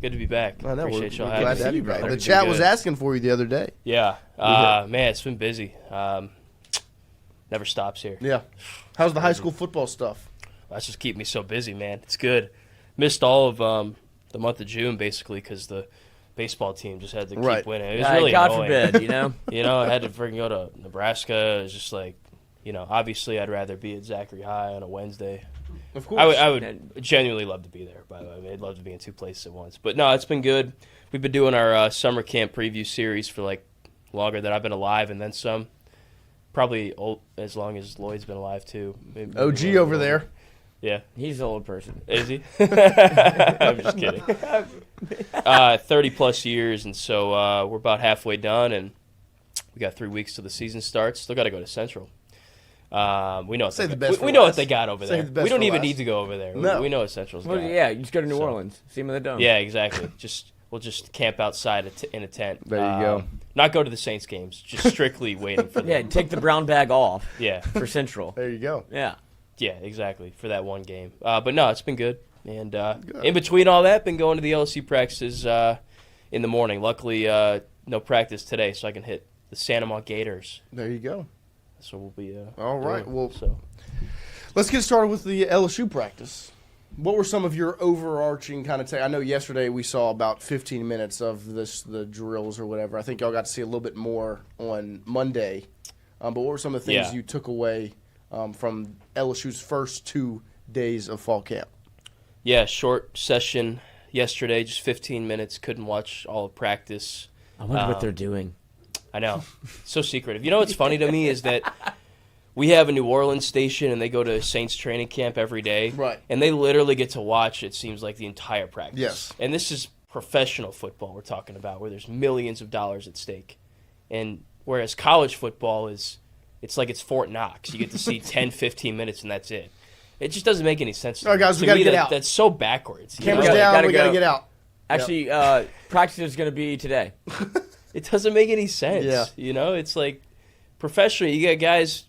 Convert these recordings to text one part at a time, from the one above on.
Good to be back. I know. Appreciate We're y'all glad to have having you me. back. The chat was asking for you the other day. Yeah. Man, it's been busy. Never stops here. Yeah. How's the high school football stuff? That's just keeping me so busy, man. It's good. Missed all of the month of June, basically, because the baseball team just had to keep winning. It was really God annoying. forbid, you know? I had to freaking go to Nebraska. It was just like, obviously I'd rather be at Zachary High on a Wednesday. Of course. I would genuinely love to be there, by the way. I mean, I'd love to be in two places at once. But no, it's been good. We've been doing our summer camp preview series for like longer than I've been alive, and then some. Probably as long as Lloyd's been alive, too. Maybe OG over there. Yeah. He's an old person. Is he? I'm just kidding. 30-plus years, and so we're about halfway done, and we got 3 weeks till the season starts. Still got to go to Central. We know what they got over there. We don't even need to go over there. No. We know what Central's got. Yeah, you just go to New Orleans. See them in the dome. Yeah, exactly. We'll just camp outside in a tent. There you go. Not go to the Saints games. Just strictly waiting for them. Yeah, take the brown bag off. Yeah. For Central. There you go. Yeah. Yeah, exactly, for that one game. But no, it's been good. And in between all that, been going to the LSU practices in the morning. Luckily, no practice today, so I can hit the Santa Monica Gators. There you go. So we'll be all right. Well, let's get started with the LSU practice. What were some of your overarching kind of I know yesterday we saw about 15 minutes of the drills or whatever. I think y'all got to see a little bit more on Monday. But what were some of the things you took away from LSU's first 2 days of fall camp? Yeah, short session yesterday, just 15 minutes. Couldn't watch all of practice. I wonder what they're doing. I know. So secretive. You know what's funny to me is that we have a New Orleans station, and they go to Saints training camp every day. Right. And they literally get to watch, it seems like, the entire practice. Yes. And this is professional football we're talking about, where there's millions of dollars at stake. And whereas college football it's like it's Fort Knox. You get to see 10, 15 minutes, and that's it. It just doesn't make any sense. All right, guys, we got to get out. That's so backwards. Cameras down, we got to get out. Actually, practice is going to be today. It doesn't make any sense. Yeah. It's like professionally, you got guys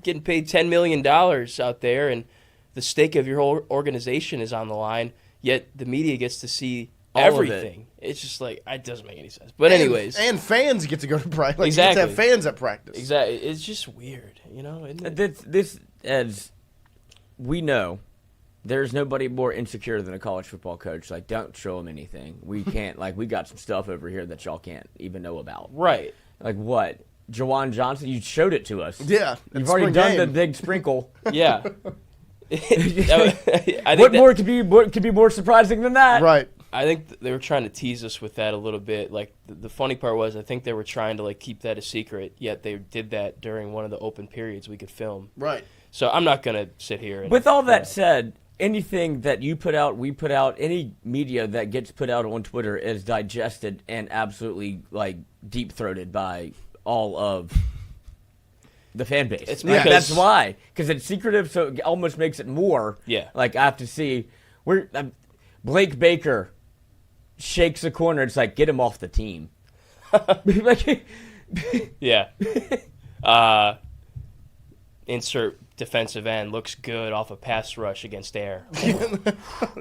getting paid $10 million out there, and the stake of your whole organization is on the line, yet the media gets to see everything. It's just like, it doesn't make any sense. But anyways. And fans get to go to practice. Like, exactly. You get to have fans at practice. Exactly. It's just weird, isn't it? This, as we know, there's nobody more insecure than a college football coach. Like, don't show them anything. We can't, we got some stuff over here that y'all can't even know about. Right. Like what? Jawan Johnson, you showed it to us. Yeah. You've already done the big sprinkle. Yeah. What more could be more surprising than that? Right. I think they were trying to tease us with that a little bit. Like, the funny part was, I think they were trying to keep that a secret, yet they did that during one of the open periods we could film. Right. So I'm not going to sit here and... With all that said, anything that you put out, we put out, any media that gets put out on Twitter is digested and absolutely, deep-throated by all of the fan base. It's because... That's why. Because it's secretive, so it almost makes it more... Yeah. I have to see... Blake Baker shakes a corner. It's like, get him off the team. Yeah. Insert defensive end looks good off a pass rush against Air.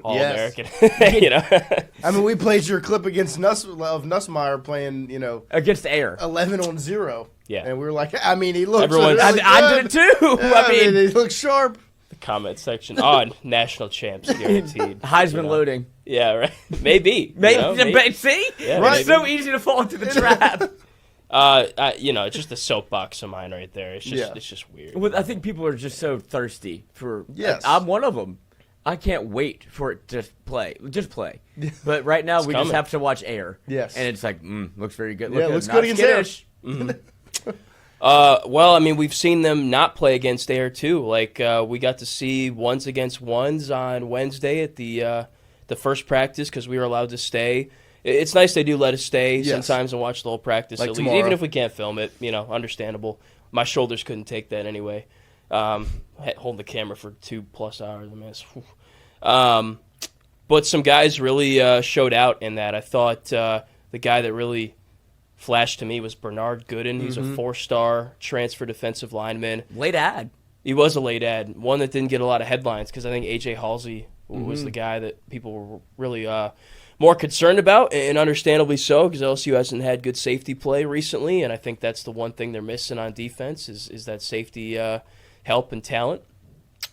All American. I mean, we played your clip against Nussmeier playing, against Air. 11-0. Yeah. And we were like, I mean, he looks really good. I did it too. I mean, he looks sharp. The comment section on national champs guaranteed. Heisman loading. Yeah, right. Maybe. Maybe. See? Yeah, right. It's so easy to fall into the trap. It's just a soapbox of mine right there. It's just weird. Well, I think people are just so thirsty for. Yes. I'm one of them. I can't wait for it to play. Just play. But right now we just have to watch Air. Yes. And it's like, looks very good. Yeah, looks good against Air. Mm-hmm. Well, I mean, we've seen them not play against Air too. We got to see ones against ones on Wednesday at the first practice because we were allowed to stay. It's nice they do let us stay sometimes and watch the whole practice, at least, even if we can't film it. Understandable. My shoulders couldn't take that anyway. Holding the camera for 2+ hours, I mean, but some guys really showed out in that. I thought the guy that really flashed to me was Bernard Gooden. He's a 4-star transfer defensive lineman. Late ad. He was a late ad, one that didn't get a lot of headlines because I think A.J. Halsey was the guy that people were really more concerned about, and understandably so, because LSU hasn't had good safety play recently, and I think that's the one thing they're missing on defense is that safety help and talent.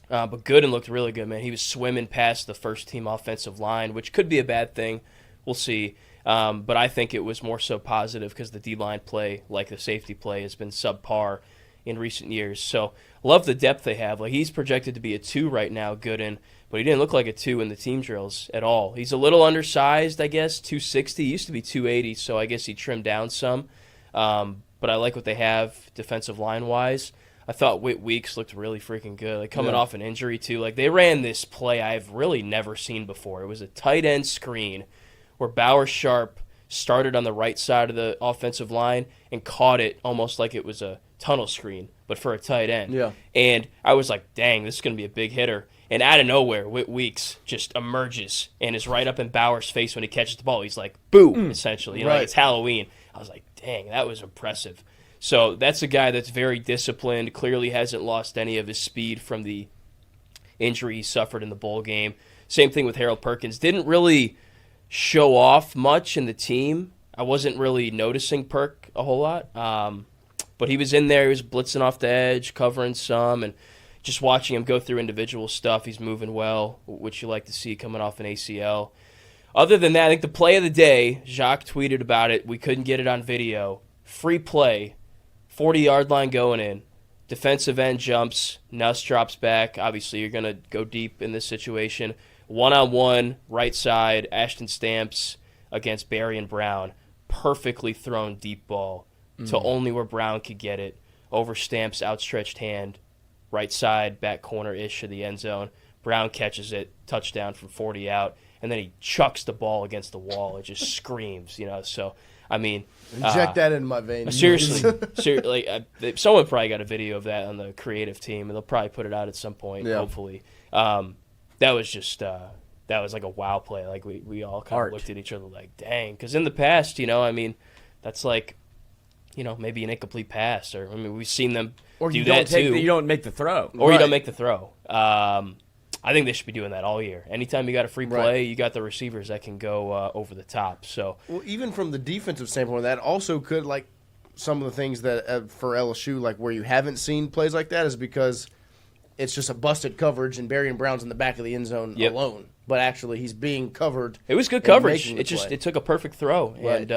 But Gooden looked really good, man. He was swimming past the first-team offensive line, which could be a bad thing. We'll see. But I think it was more so positive because the D-line play, like the safety play, has been subpar in recent years. So love the depth they have. Like, he's projected to be a 2 right now, Gooden, but he didn't look like a 2 in the team drills at all. He's a little undersized, I guess, 260. He used to be 280, so I guess he trimmed down some. But I like what they have defensive line-wise. I thought Whit Weeks looked really freaking good. Like, coming off an injury, too. Like, they ran this play I've really never seen before. It was a tight end screen where Bauer Sharp started on the right side of the offensive line and caught it almost like it was a tunnel screen, but for a tight end. Yeah. And I was like, dang, this is going to be a big hitter. And out of nowhere, Whit Weeks just emerges and is right up in Bauer's face when he catches the ball. He's like, boom, essentially. You know, right. like it's Halloween. I was like, dang, that was impressive. So that's a guy that's very disciplined, clearly hasn't lost any of his speed from the injury he suffered in the bowl game. Same thing with Harold Perkins. Didn't really show off much in the team. I wasn't really noticing Perk a whole lot. But he was in there. He was blitzing off the edge, covering some, and just watching him go through individual stuff. He's moving well, which you like to see coming off an ACL. Other than that, I think the play of the day, Jacques tweeted about it. We couldn't get it on video. Free play, 40-yard line going in. Defensive end jumps. Nuss drops back. Obviously, you're going to go deep in this situation. One-on-one, right side, Ashton Stamps against Barry and Brown. Perfectly thrown deep ball to only where Brown could get it. Over Stamps' outstretched hand. Right side, back corner-ish of the end zone. Brown catches it, touchdown from 40 out, and then he chucks the ball against the wall. It just screams, you know. So, I mean, inject that in my veins. Seriously, someone probably got a video of that on the creative team, and they'll probably put it out at some point, hopefully. That was just that was like a wow play. Like we all kind of looked at each other like, dang, because in the past, you know, I mean, that's like, you know, maybe an incomplete pass, or I mean, we've seen them do that too. You don't make the throw, or you don't make the throw. I think they should be doing that all year. Anytime you got a free play, you got the receivers that can go over the top. So, well, even from the defensive standpoint, that also could, like, some of the things that for LSU, like where you haven't seen plays like that, is because it's just a busted coverage and Barry and Brown's in the back of the end zone alone. But actually, he's being covered. It was good coverage. It took a perfect throw, and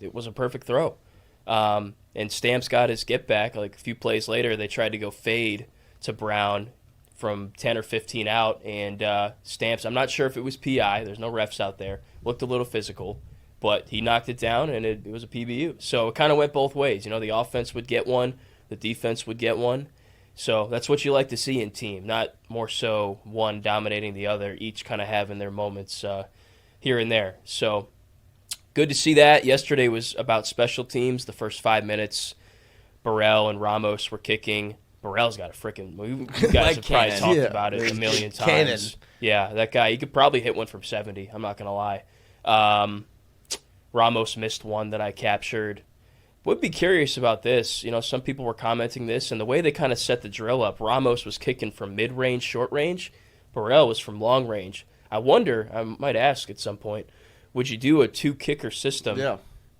it was a perfect throw. And Stamps got his get back. Like a few plays later, they tried to go fade to Brown from 10 or 15 out, and Stamps, I'm not sure if it was PI. There's no refs out there. Looked a little physical, but he knocked it down, and it was a PBU. So it kind of went both ways. You know, the offense would get one, the defense would get one. So that's what you like to see in team, not more so one dominating the other, each kind of having their moments here and there. So good to see that. Yesterday was about special teams. The first 5 minutes, Burrell and Ramos were kicking. Burrell's got a freaking move. You guys have probably talked about it a million times. Cannon. Yeah, that guy, he could probably hit one from 70. I'm not going to lie. Ramos missed one that I captured. Would be curious about this. You know, some people were commenting this, and the way they kind of set the drill up, Ramos was kicking from mid-range, short range. Burrell was from long range. I wonder, I might ask at some point, would you do a 2-kicker system? Yeah.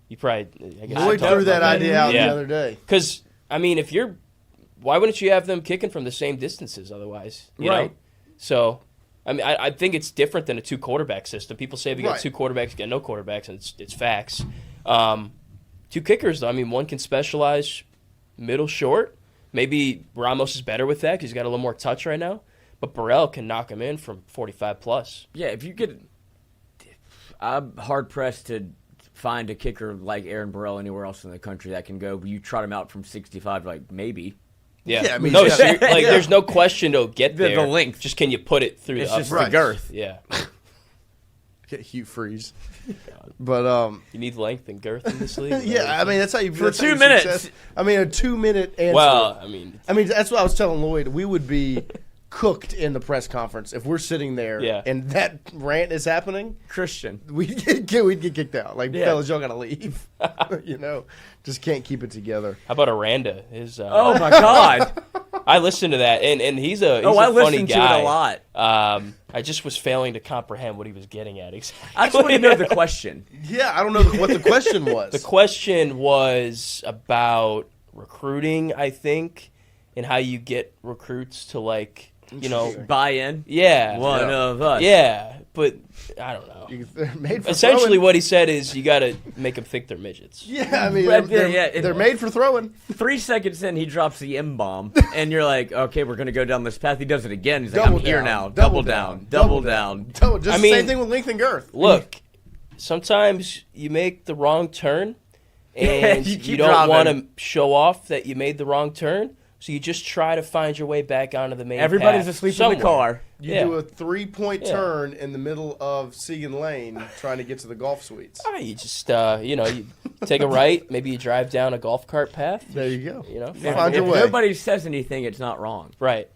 You probably, I guess. Lloyd threw that idea out the other day. Because, I mean, why wouldn't you have them kicking from the same distances otherwise? You know? So, I mean, I think it's different than a 2-quarterback system. People say if you got 2 quarterbacks, you got no quarterbacks, and it's facts. 2 kickers, though. I mean, one can specialize middle short. Maybe Ramos is better with that because he's got a little more touch right now. But Burrell can knock him in from 45 plus. Yeah, if you could, I'm hard pressed to find a kicker like Aaron Burrell anywhere else in the country that can go. You trot him out from 65, like maybe. Yeah, I mean, no, there's no question to get there. The length, just can you put it through? It's just the girth. Yeah. Get Hugh Freeze. But you need length and girth in this league. Yeah, I mean that's how you for 2 minutes. Success. I mean a 2-minute answer. Well, I mean that's what I was telling Lloyd. We would be cooked in the press conference if we're sitting there and that rant is happening. Christian, we'd get kicked out. Like fellas, y'all gotta leave. You know, just can't keep it together. How about Aranda? Oh my God. I listened to that, and he's a I funny listened guy. to it a lot. I just was failing to comprehend what he was getting at exactly. I just want to know the question. Yeah, I don't know what the question was. The question was about recruiting, I think, and how you get recruits to, like, you know, Buy in. yeah, One of us. yeah, but I don't know. They're made for Essentially, throwing. what he said is you got to make them think they're midgets. Yeah, I mean, Right, they're, they're made for throwing. 3 seconds in, he drops the M-bomb, and you're like, okay, we're going to go down this path. He does it again. He's like, Double I'm here down, now. double Double down, down. double Double down. Just I the mean- same thing with length and girth. Look, sometimes you make the wrong turn, and You you, keep don't want to dropping. show off that you made the wrong turn, so you just try to find your way back onto the main Everybody's path asleep in somewhere. the car. You Yeah. do a 3-point Yeah. turn in the middle of Segan Lane trying to get to the golf suites. You just, you take a right, maybe you drive down a golf cart path. There you go. You know, Find your If way. nobody says anything, it's not wrong. Right.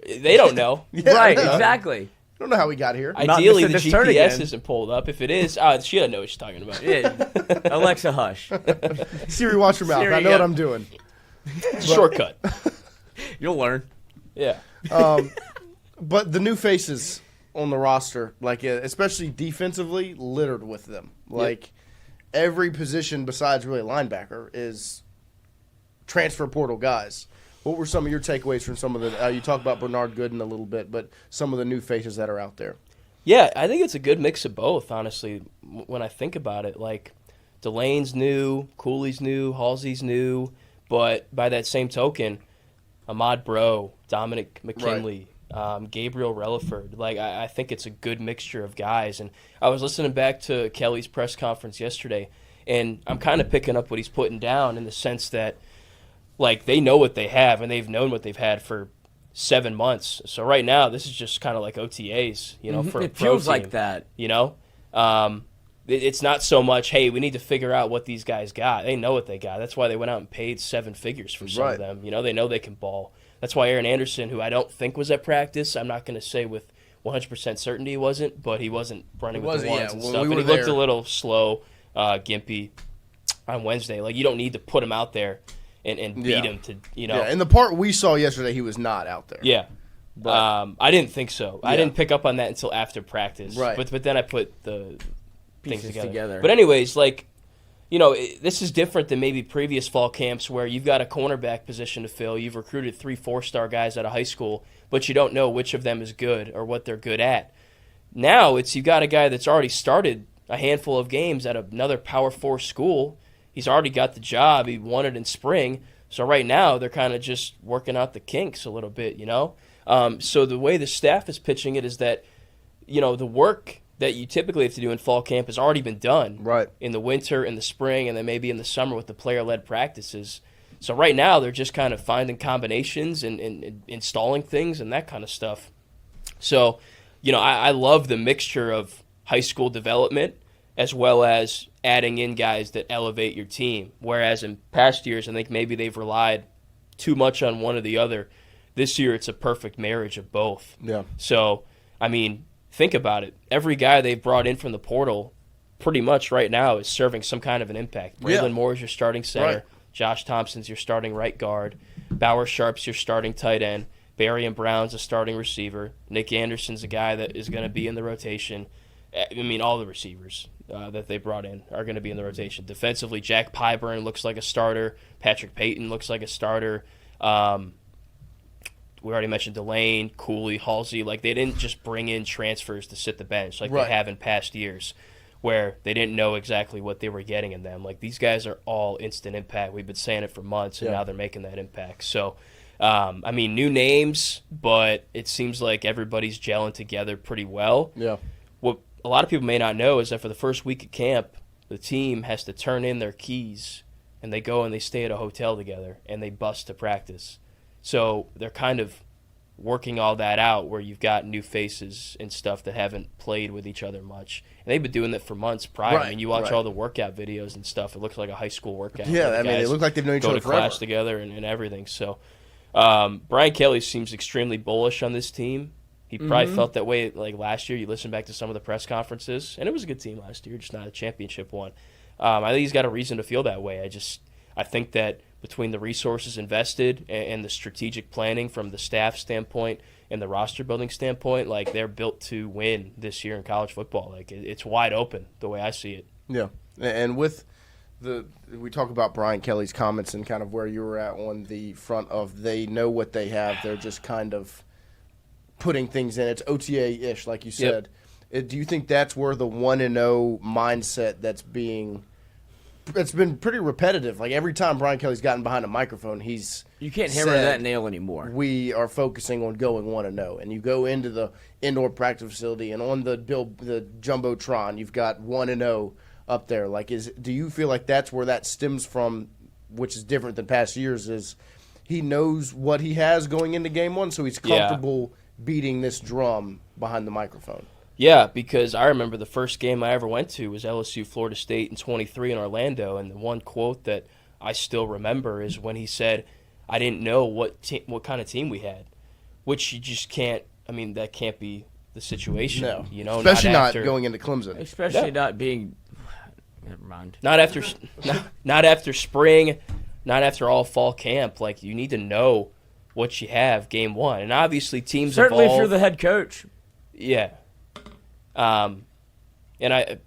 They don't know. Yeah, right, no. exactly. I don't know how we got here. Not Ideally, the missing this turn GPS again. isn't pulled up. If it is, she doesn't know what she's talking about. Yeah. Alexa, hush. Siri, watch your mouth. Siri, I know yeah. what I'm doing. It's a shortcut. You'll learn. Yeah. But the new faces on the roster, like especially defensively, littered with them. Like every position besides really linebacker is transfer portal guys. What were some of your takeaways from some of the? You talked about Bernard Gooden a little bit, but some of the new faces that are out there. Yeah, I think it's a good mix of both, honestly, when I think about it. Like, Delane's new, Cooley's new, Halsey's new, but by that same token, Ahmad Bro, Dominic McKinley, Gabriel Relaford. Like, I think it's a good mixture of guys. And I was listening back to Kelly's press conference yesterday, and I'm kind of picking up what he's putting down in the sense that, like, they know what they have, and they've known what they've had for 7 months. So right now, this is just kind of like OTAs, you know, for a It pro feels team, like that. you know? It's not so much, hey, we need to figure out what these guys got. They know what they got. That's why they went out and paid 7 figures for some Right. of them. You know, they know they can ball. That's why Aaron Anderson, who I don't think was at practice, I'm not going to say with 100% certainty he wasn't, but he wasn't running with the wasn't, ones and when stuff. we And were he looked there. a little slow, gimpy on Wednesday. Like, you don't need to put him out there and beat Yeah. him to, you know. Yeah, in the part we saw yesterday, he was not out there. Yeah. But- I didn't think so. I Yeah. didn't pick up on that until after practice. Right. But then I put the things Pieces together. together. But anyways, like, you know, this is different than maybe previous fall camps where you've got a cornerback position to fill. You've recruited 3 4-star guys out of high school, but you don't know which of them is good or what they're good at. Now it's you got a guy that's already started a handful of games at another Power 4 school. He's already got the job. He won it in spring. So right now they're kind of just working out the kinks a little bit, you know? So the way the staff is pitching it is that, you know, the work that you typically have to do in fall camp has already been done Right. in the winter, in the spring, and then maybe in the summer with the player-led practices. So right now they're just kind of finding combinations and installing things and that kind of stuff. So, you know, I love the mixture of high school development as well as adding in guys that elevate your team. Whereas in past years, I think maybe they've relied too much on one or the other. This year, it's a perfect marriage of both. Yeah. So, I mean, think about it. Every guy they've brought in from the portal pretty much right now is serving some kind of an impact. Braylon Yeah. Moore's your starting center. Right. Josh Thompson's your starting right guard. Bauer Sharp's your starting tight end. Barry and Brown's a starting receiver. Nick Anderson's a guy that is going to be in the rotation. I mean, all the receivers that they brought in are going to be in the rotation. Defensively, Jack Pyburn looks like a starter. Patrick Payton looks like a starter. We already mentioned Delane, Cooley, Halsey. Like, they didn't just bring in transfers to sit the bench like Right. they have in past years where they didn't know exactly what they were getting in them. Like, these guys are all instant impact. We've been saying it for months, and Yeah. now they're making that impact. So, I mean, new names, but it seems like everybody's gelling together pretty well. Yeah. What a lot of people may not know is that for the first week of camp, the team has to turn in their keys, and they go and they stay at a hotel together, and they bus to practice. So they're kind of working all that out where you've got new faces and stuff that haven't played with each other much. And they've been doing that for months prior. I mean, you watch Right. all the workout videos and stuff. It looks like a high school workout. Yeah, where the I mean, they guys look like they've known each go other to class forever. together and everything. So Brian Kelly seems extremely bullish on this team. He probably felt that way like last year. You listen back to some of the press conferences, and it was a good team last year, just not a championship one. I think he's got a reason to feel that way. I think that between the resources invested and the strategic planning from the staff standpoint and the roster building standpoint, like they're built to win this year in college football. Like it's wide open the way I see it. Yeah, and with we talk about Brian Kelly's comments and kind of where you were at on the front of they know what they have. They're just kind of putting things in. It's OTA-ish, like you said. Yep. Do you think that's where the 1-0 mindset it's been pretty repetitive? Like every time Brian Kelly's gotten behind a microphone, you can't hammer that nail anymore. We are focusing on going 1-0, and you go into the indoor practice facility and on the jumbotron, you've got 1-0 up there. Like, do you feel like that's where that stems from, which is different than past years? Is he knows what he has going into game one, so he's comfortable beating this drum behind the microphone? Yeah, because I remember the first game I ever went to was LSU Florida State in 23 in Orlando, and the one quote that I still remember is when he said, "I didn't know what kind of team we had," which you just can't. I mean, that can't be the situation. No, you know, especially not going into Clemson, especially not being. Never mind. Not after spring, not after all fall camp. Like you need to know what you have game one, and obviously teams certainly evolve. If you're the head coach. Yeah. And I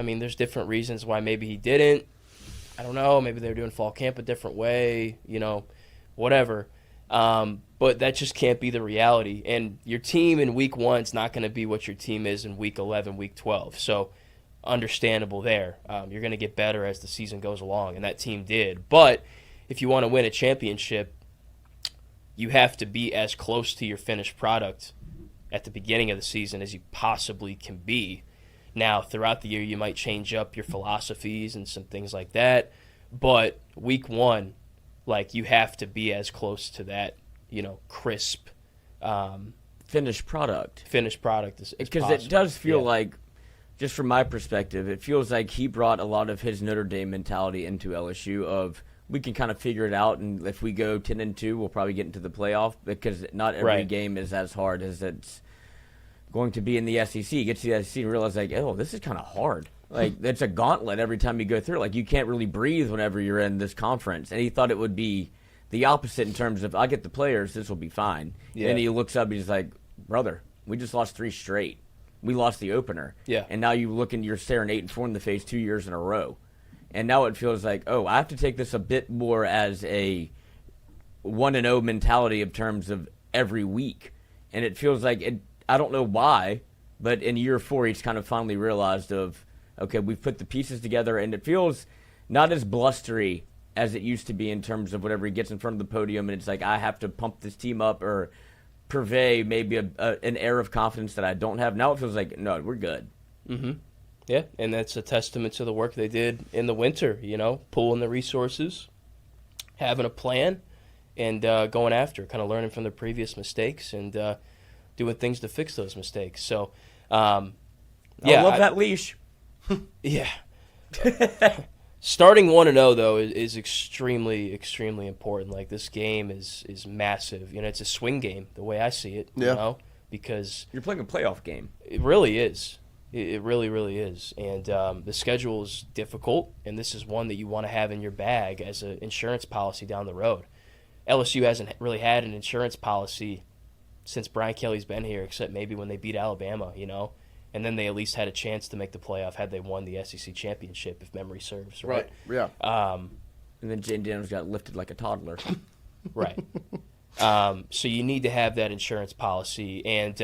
mean, there's different reasons why maybe he didn't. I don't know. Maybe they were doing fall camp a different way, whatever. But that just can't be the reality. And your team in week 1 is not going to be what your team is in week 11, week 12. So understandable there. You're going to get better as the season goes along, and that team did. But if you want to win a championship, you have to be as close to your finished product at the beginning of the season as you possibly can be. Now, throughout the year, you might change up your philosophies and some things like that, but week 1, like, you have to be as close to that, crisp finished product. As because possible. It does feel like, just from my perspective, it feels like he brought a lot of his Notre Dame mentality into LSU of, we can kind of figure it out, and if we go 10-2, we'll probably get into the playoff, because not every game is as hard as it's going to be in the SEC. You get to the SEC and realize, like, oh, this is kind of hard. Like, it's a gauntlet every time you go through. Like, you can't really breathe whenever you're in this conference. And he thought it would be the opposite in terms of, I get the players, this will be fine. Yeah. And he looks up, he's like, brother, we just lost 3 straight. We lost the opener. Yeah. And now you look and you're staring 8-4 in the face 2 years in a row. And now it feels like, oh, I have to take this a bit more as a 1-0 mentality in terms of every week. And it feels like I don't know why, but in year 4, he's kind of finally realized of, okay, we've put the pieces together, and it feels not as blustery as it used to be in terms of whenever he gets in front of the podium, and it's like, I have to pump this team up or purvey maybe an air of confidence that I don't have. Now it feels like, no, we're good. Mm-hmm. Yeah, and that's a testament to the work they did in the winter, pulling the resources, having a plan, and going after, kind of learning from their previous mistakes and doing things to fix those mistakes. So, I love that leash. Yeah. Starting 1-0, though, is extremely, extremely important. Like, this game is massive. It's a swing game, the way I see it, because you're playing a playoff game. It really is. It really, really is. And the schedule is difficult, and this is one that you want to have in your bag as an insurance policy down the road. LSU hasn't really had an insurance policy since Brian Kelly's been here, except maybe when they beat Alabama, and then they at least had a chance to make the playoff had they won the SEC championship, if memory serves. Right. Yeah. And then Jane Daniels got lifted like a toddler. Right. So you need to have that insurance policy. And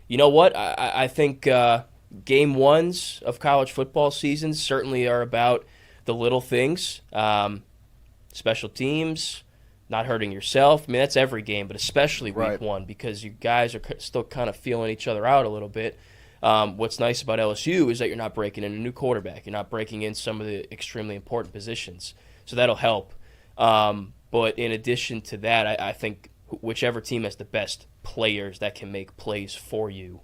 you know what? I think game 1s of college football seasons certainly are about the little things, special teams, not hurting yourself. I mean, that's every game, but especially week 1, because you guys are still kind of feeling each other out a little bit. What's nice about LSU is that you're not breaking in a new quarterback. You're not breaking in some of the extremely important positions. So that'll help. But in addition to that, I think whichever team has the best players that can make plays for you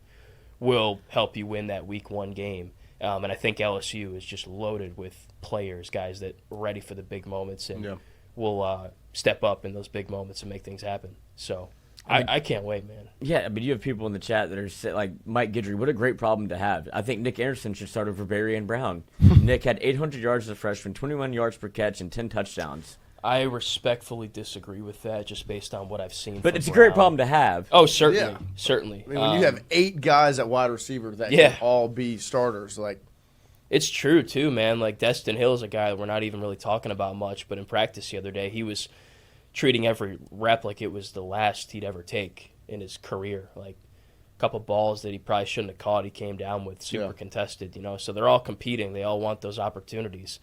will help you win that week 1 game. And I think LSU is just loaded with players, guys that are ready for the big moments and will step up in those big moments and make things happen. So I can't wait, man. Yeah, but you have people in the chat that are like Mike Guidry. What a great problem to have. I think Nick Anderson should start over Barry and Brown. Nick had 800 yards as a freshman, 21 yards per catch, and 10 touchdowns. I respectfully disagree with that, just based on what I've seen. But from it's a great Brown. problem to have. Oh, certainly, Yeah. certainly. I mean, when you have 8 guys at wide receiver that Yeah. can all be starters, like It's true, too, man. Like, Destin Hill is a guy that we're not even really talking about much, but in practice the other day, he was treating every rep like it was the last he'd ever take in his career. Like, a couple balls that he probably shouldn't have caught, he came down with super contested, you know. So they're all competing. They all want those opportunities.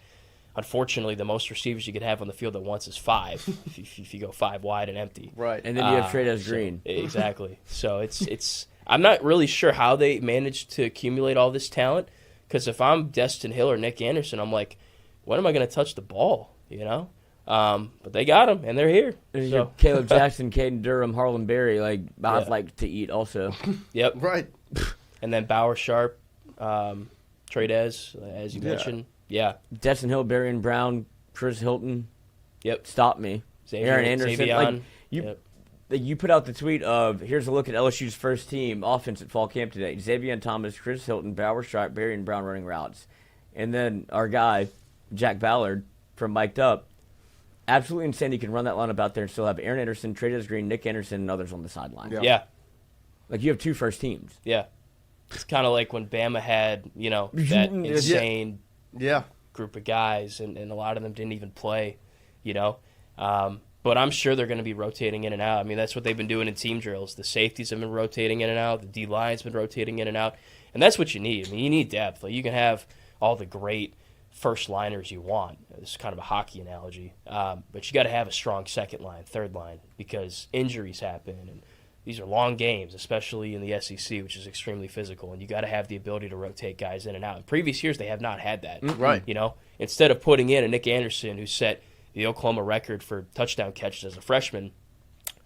Unfortunately, the most receivers you could have on the field at once is 5, if you go 5 wide and empty. right. And then you have Trades Green. Exactly. So it's I'm not really sure how they managed to accumulate all this talent, because if I'm Destin Hill or Nick Anderson, I'm like, when am I going to touch the ball, you know? But they got them, and they're here. There's So. your Caleb Jackson, Caden Durham, Harlan Berry. Like, I'd Yeah. like to eat also. Yep. Right. And then Bauer Sharp, Trades, as you mentioned. Yeah. Destin Hill, Berry and Brown, Chris Hilton. Yep. Stop me. Aaron Anderson. Xavion. Like, you put out the tweet of, here's a look at LSU's first team offense at fall camp today. Xavier Thomas, Chris Hilton, Bauer Sharp, Berry and Brown running routes. And then our guy, Jack Ballard from Mic'd Up, absolutely insane. He can run that lineup out there and still have Aaron Anderson, Trades Green, Nick Anderson, and others on the sideline. Yeah. Like, you have 2 first teams. Yeah. It's kind of like when Bama had, you know, that insane Yeah. group of guys, and a lot of them didn't even play, you know. But I'm sure they're going to be rotating in and out. I mean, that's what they've been doing in team drills. The safeties have been rotating in and out. The D-line's been rotating in and out. And that's what you need. I mean, you need depth. Like, you can have all the great first liners you want. This is kind of a hockey analogy. But you got to have a strong second line, third line, because injuries happen. And these are long games, especially in the SEC, which is extremely physical. And you got to have the ability to rotate guys in and out. In previous years, they have not had that. Right. You know, instead of putting in a Nick Anderson who set the Oklahoma record for touchdown catches as a freshman,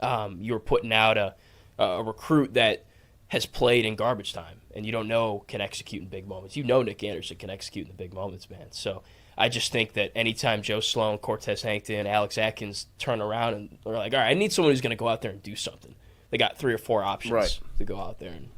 you were putting out a recruit that has played in garbage time and you don't know can execute in big moments. You know Nick Anderson can execute in the big moments, man. So I just think that anytime Joe Sloan, Cortez Hankton, Alex Atkins turn around and they're like, all right, I need someone who's going to go out there and do something. They got 3 or 4 options to go out there and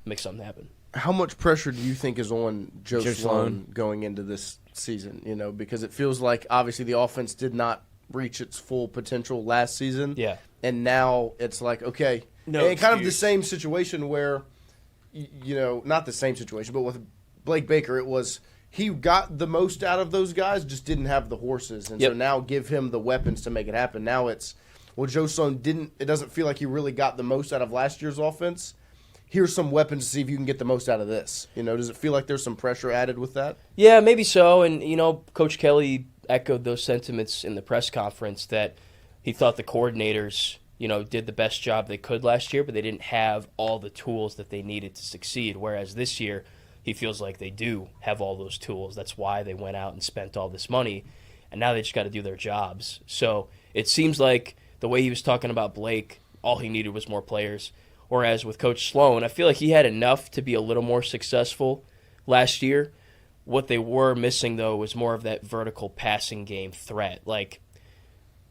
make something happen. How much pressure do you think is on Joe Sloan Sloan going into this season? You know, because it feels like obviously the offense did not reach its full potential last season. Yeah. And now it's like, okay, No and kind of the excuse. same situation where, you know, not the same situation, but with Blake Baker, it was he got the most out of those guys, just didn't have the horses. And so now give him the weapons to make it happen. Now it's, well, Joe Sloan it doesn't feel like he really got the most out of last year's offense. Here's some weapons to see if you can get the most out of this. You know, does it feel like there's some pressure added with that? Yeah, maybe so. And, you know, Coach Kelly echoed those sentiments in the press conference that he thought the coordinators, you know, did the best job they could last year, but they didn't have all the tools that they needed to succeed. Whereas this year, he feels like they do have all those tools. That's why they went out and spent all this money. And now they just got to do their jobs. So it seems like the way he was talking about Blake, all he needed was more players. Whereas with Coach Sloan, I feel like he had enough to be a little more successful last year. What they were missing, though, was more of that vertical passing game threat. Like,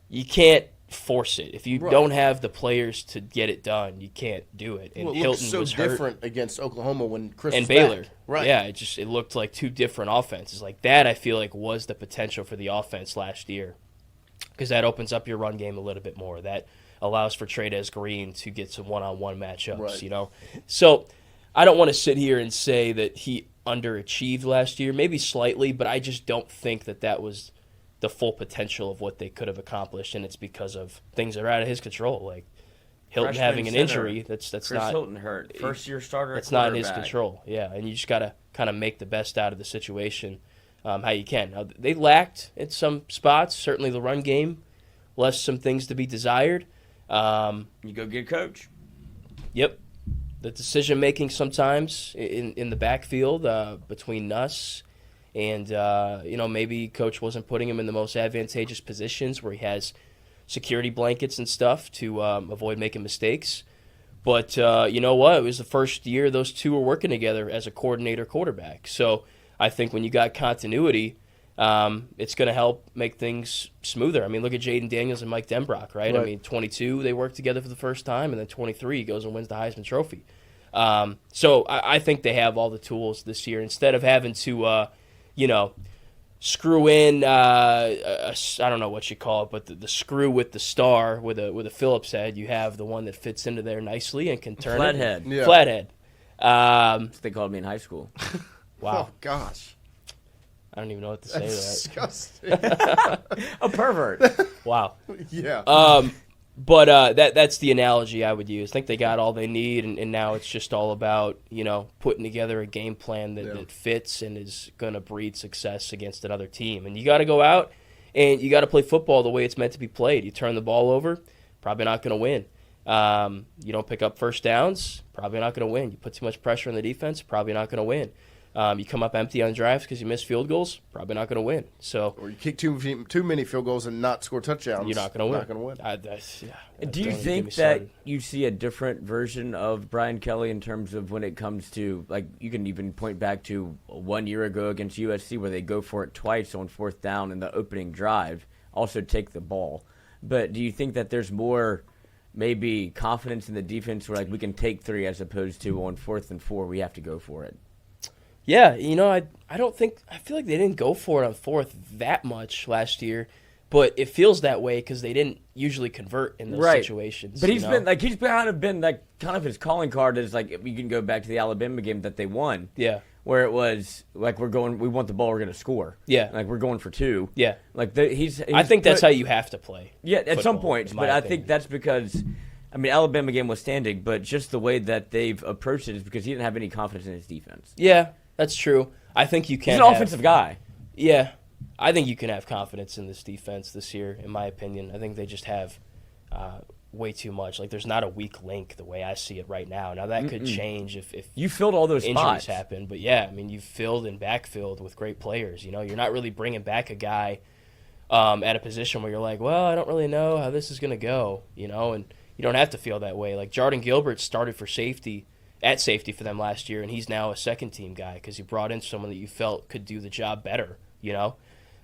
you can't force it. If you don't have the players to get it done, you can't do it. And Well, it Hilton looks so was hurt. different against Oklahoma when Chris And was back. Baylor. Right. Yeah, it looked like 2 different offenses. Like, that, I feel like, was the potential for the offense last year. Because that opens up your run game a little bit more. That allows for Trades Green to get some one-on-one matchups, you know. So I don't want to sit here and say that he underachieved last year, maybe slightly, but I just don't think that was the full potential of what they could have accomplished, and it's because of things that are out of his control, like Hilton Freshman having an center, injury. That's Chris not Hilton hurt. First-year starter. That's not in his control. Yeah, and you just got to kind of make the best out of the situation how you can. Now, they lacked at some spots. Certainly the run game left some things to be desired. You go get a coach. Yep. The decision-making sometimes in the backfield between Nuss and, you know, maybe Coach wasn't putting him in the most advantageous positions where he has security blankets and stuff to avoid making mistakes. But you know what? It was the first year those two were working together as a coordinator quarterback. So I think when you got continuity, it's going to help make things smoother. I mean, look at Jaden Daniels and Mike Denbrock, right? I mean, 22, they worked together for the first time, and then 23, he goes and wins the Heisman Trophy. So I think they have all the tools this year. Instead of having to, you know, screw in I don't know what you call it, but the screw with the star with a Phillips head. You have the one that fits into there nicely and can turn Flathead. it. Flathead. That's what they called me in high school. Wow. Oh, gosh. I don't even know what to say to That's that. disgusting. A pervert. Wow. Yeah. But that's the analogy I would use. I think they got all they need, and now it's just all about, putting together a game plan that fits and is going to breed success against another team. And you got to go out and you got to play football the way it's meant to be played. You turn the ball over, probably not going to win. You don't pick up first downs, probably not going to win. You put too much pressure on the defense, probably not going to win. You come up empty on drives because you miss field goals, probably not going to win. So, or you kick too many field goals and not score touchdowns. You're not going to win. Not going to win. Do you think that you see a different version of Brian Kelly in terms of when it comes to, like, you can even point back to 1 year ago against USC where they go for it twice on fourth down in the opening drive, also take the ball. But do you think that there's more maybe confidence in the defense where, like, we can take three as opposed to on 4th and 4 we have to go for it? Yeah, I don't think – I feel like they didn't go for it on 4th that much last year, but it feels that way because they didn't usually convert in those situations. But he's been kind of his calling card is, like, you can go back to the Alabama game that they won. Yeah. Where it was, like, we want the ball, we're going to score. Yeah. Like, we're going for 2. Yeah. Like, I think that's how you have to play. Yeah, at football, some points, but I think that's because – I mean, Alabama game was standing, but just the way that they've approached it is because he didn't have any confidence in his defense. Yeah, that's true. I think you can. He's an offensive guy. Yeah, I think you can have confidence in this defense this year. In my opinion, I think they just have way too much. Like, there's not a weak link the way I see it right now. Now that could change if you filled all those injuries spots. happen. But yeah, I mean, you've filled and backfilled with great players. You're not really bringing back a guy at a position where you're like, well, I don't really know how this is going to go. And you don't have to feel that way. Like, Jordan Gilbert started for safety for them last year, and he's now a second-team guy because you brought in someone that you felt could do the job better,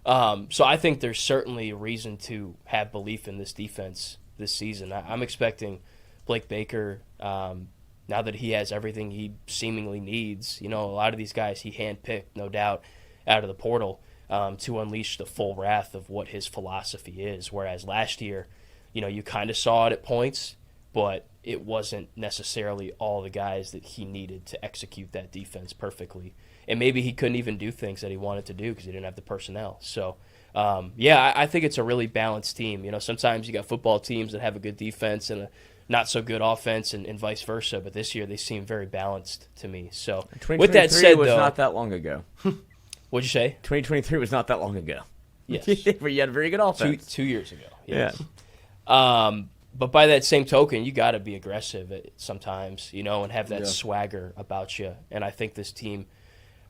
So I think there's certainly a reason to have belief in this defense this season. I'm expecting Blake Baker, now that he has everything he seemingly needs, a lot of these guys he handpicked, no doubt, out of the portal to unleash the full wrath of what his philosophy is, whereas last year, you kind of saw it at points, but it wasn't necessarily all the guys that he needed to execute that defense perfectly. And maybe he couldn't even do things that he wanted to do because he didn't have the personnel. So, I think it's a really balanced team. Sometimes you got football teams that have a good defense and a not so good offense and vice versa, but this year they seem very balanced to me. So, with that said, was though, not that long ago. What'd you say? 2023 was not that long ago. Yes. But you had a very good offense. 2 years ago. Yes. Yeah. But by that same token, you got to be aggressive sometimes, and have that swagger about you. And I think this team,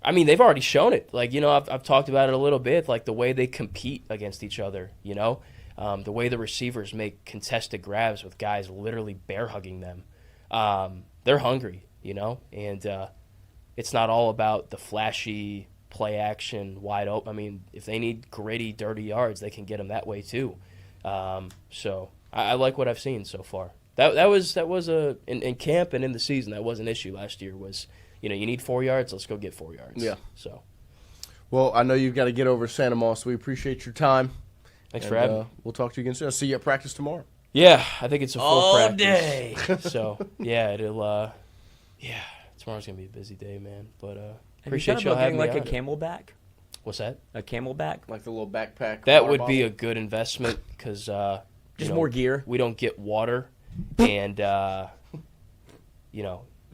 I mean, they've already shown it. Like, I've talked about it a little bit, like the way they compete against each other, the way the receivers make contested grabs with guys literally bear hugging them. They're hungry, and it's not all about the flashy play action, wide open. I mean, if they need gritty, dirty yards, they can get them that way too. So I like what I've seen so far. That was in camp and in the season, that was an issue last year. Was you need 4 yards, let's go get 4 yards. Yeah. So, well, I know you've got to get over to Santa Moss. We appreciate your time. Thanks for having me. We'll talk to you again soon. I'll see you at practice tomorrow. Yeah, I think it's a full all practice. day. So yeah, it'll tomorrow's gonna be a busy day, man. But appreciate you y'all having getting me like a on. Camelback. What's that? A Camelback. Like the little backpack. That water would be a bottle. good investment because Just more gear. We don't get water, and that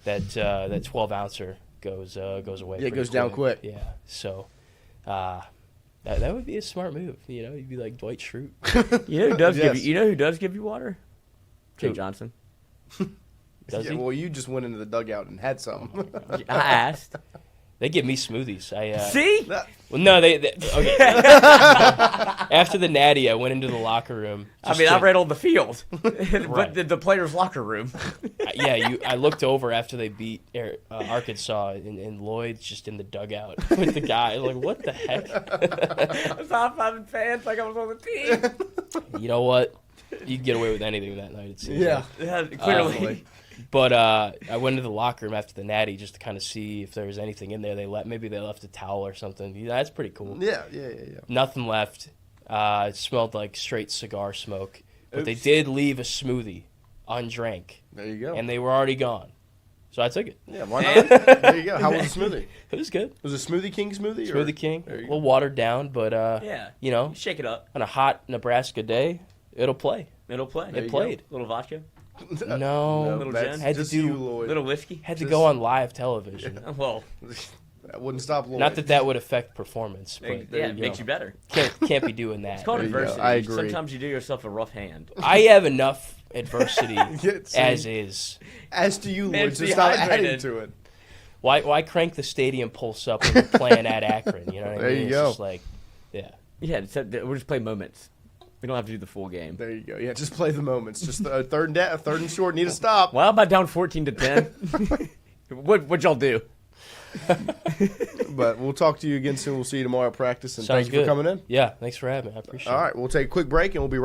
12-ouncer goes away. Yeah, it pretty goes down quick. Yeah, so that would be a smart move. You'd be like Dwight Schrute. You know who does Yes. give you? You know who does give you water? Jay Who? Johnson. Does he? Well, you just went into the dugout and had some. I asked. They give me smoothies. See? Well, no, they okay. After the natty, I went into the locker room. I read on the field, but the players' locker room. I looked over after they beat Arkansas, and Lloyd's just in the dugout with the guy. Like, what the heck? I was high-fiving fans like I was on the team. You know what? You can get away with anything that night, it seems. Yeah. Clearly. But I went to the locker room after the natty just to kind of see if there was anything in there. Maybe they left a towel or something. Yeah, that's pretty cool. Yeah. Nothing left. It smelled like straight cigar smoke. But they did leave a smoothie undrank. There you go. And they were already gone. So I took it. Yeah, why not? There you go. How was the smoothie? It was good. Was it Smoothie King smoothie? Smoothie King. A little watered down, but, you know, Shake it up. on a hot Nebraska day, it'll play. It'll play. It played. Little vodka. No. Little that's gin. Had to just do- you, Lloyd. Little whiskey. Had to go on live television. Well, That wouldn't stop Lloyd. Not that would affect performance, but it makes you better. can't be doing that. It's called There you go. adversity. I agree. Sometimes you do yourself a rough hand. I have enough adversity See? as is. As to you, Man, Lloyd, so stop adding dehydrated. to it. Why crank the stadium pulse up when we're playing at Akron? You know what I mean? There you It's go. just like, yeah. Yeah, we'll just play moments. We don't have to do the full game. There you go. Yeah, just play the moments. Just third and short. Need to stop. Well, how about down 14-10? What'd y'all do? But we'll talk to you again soon. We'll see you tomorrow at practice. And Sounds thank you good. for coming in. Yeah, thanks for having me. I appreciate it. All right, we'll take a quick break and we'll be right